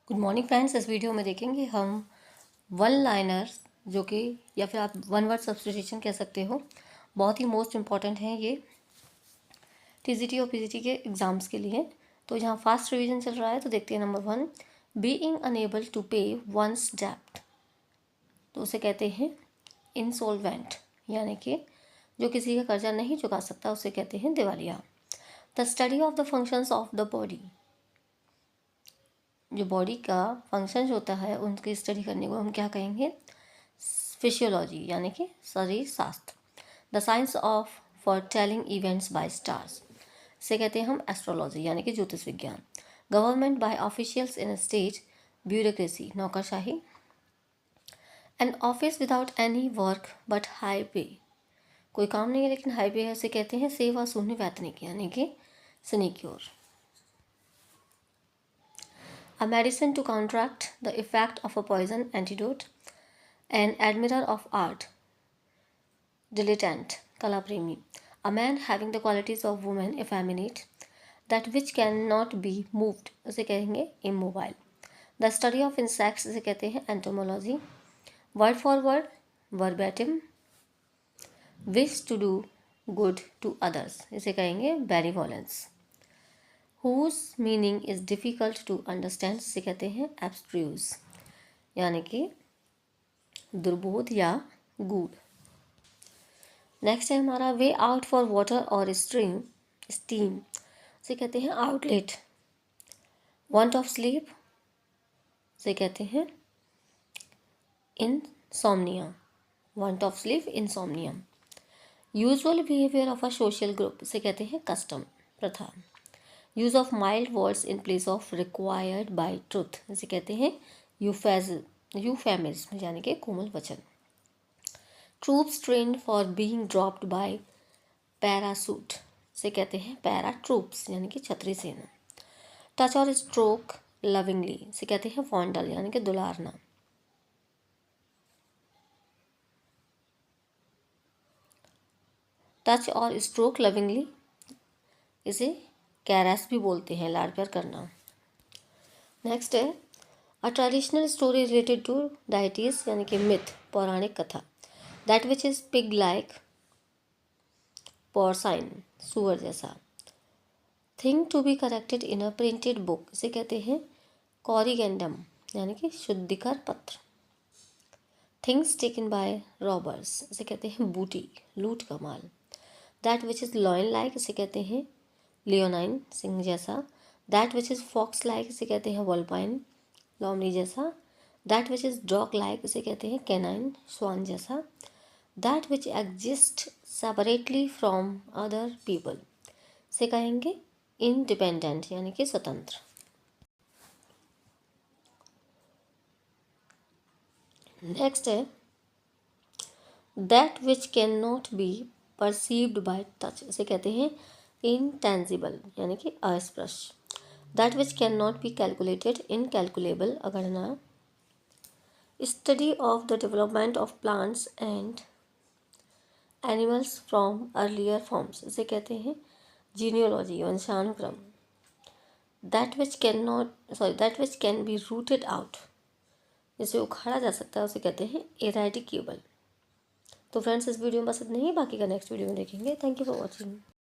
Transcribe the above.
Good morning friends. इस video में देखेंगे हम वन लाइनर जो कि या फिर आप वन वर्ड सब्स्टिट्यूशन कह सकते हो, बहुत ही मोस्ट इम्पॉर्टेंट है ये टीजीटी और पीजीटी के एग्ज़ाम्स के लिए। तो यहाँ फास्ट रिवीजन चल रहा है, तो देखते हैं नंबर 1, बीइंग अनेबल टू पे वंस डेब्ट। तो उसे कहते हैं इंसॉल्वेंट, यानी कि जो किसी का कर्जा नहीं चुका सकता उसे कहते हैं दिवालिया। The study of the functions of the body, जो बॉडी का फंक्शन होता है उनकी स्टडी करने को हम क्या कहेंगे? फिशियोलॉजी, यानी कि शरीर शास्त्र। The science of foretelling events by stars, इसे कहते हैं हम एस्ट्रोलॉजी, यानी कि ज्योतिष विज्ञान। Government by officials in state, bureaucracy, नौकरशाही। An office without any work but high pay, कोई काम नहीं है लेकिन हाई पे है, उसे कहते हैं सेवा शून्य वैतनिक, यानी कि sinecure. A medicine to counteract the effect of a poison antidote, an admirer of art, dilettante, kalapremi, a man having the qualities of woman, effeminate, that which cannot be moved, उसे कहेंगे immobile. The study of insects, इसे कहते हैं entomology. Word for word, verbatim. Wish to do good to others, इसे कहेंगे benevolence. Whose meaning is difficult to understand, से कहते हैं abstruse, यानी कि दुर्बोध या गूढ़। नेक्स्ट है हमारा वे आउट फॉर वाटर और स्टीम, से कहते हैं आउटलेट। वांट ऑफ स्लीप से कहते हैं insomnia, want of sleep insomnia. Usual behaviour of a social group से कहते हैं कस्टम, प्रथा। Use of mild words in place of required by truth, इसे कहते हैं यूफेमिज्म, यानी कि कोमल वचन। Troops trained for being dropped by parachute, से कहते हैं पैरा ट्रूप्स, यानी कि छतरी सेना। टच और स्ट्रोक लविंगली, से कहते हैं फॉन्डल, यानी कि दुलारना। टच और स्ट्रोक लविंगली, इसे कैरस भी बोलते हैं, लाड प्यार करना। नेक्स्ट है a traditional story related to deities, यानी कि मिथ, पौराणिक कथा। That which is pig like, porcine, सुअर जैसा। Thing to be corrected in a printed book, इसे कहते हैं कॉरिगेंडम, यानी कि शुद्धिकर पत्र। थिंग्स टेकन बाय रॉबर्स, इसे कहते हैं बूटी, लूट का माल। That which is lion like, इसे कहते हैं लियोनाइन, सिंह जैसा। That which is fox like, इसे कहते हैं वॉल्पाइन, लोमड़ी जैसा। That which is dog like, इसे कहते हैं कैनाइन, स्वान जैसा। That which exist separately from other people, से कहेंगे इंडिपेंडेंट, यानी कि स्वतंत्र। नेक्स्ट है that which can not be perceived by touch, इसे कहते हैं इनटेंजिबल, यानी कि अस्पर्श। That which can not be calculated, incalculable, अगणना। Study of the development of plants and animals from earlier forms, इसे कहते हैं जीनियोलॉजी, वंशानुक्रम। That which can be rooted out, जिसे उखाड़ा जा सकता है उसे कहते हैं इरेडिकेबल। तो फ्रेंड्स, इस वीडियो में बस इतना ही, बाकी का नेक्स्ट वीडियो में देखेंगे। Thank you for watching.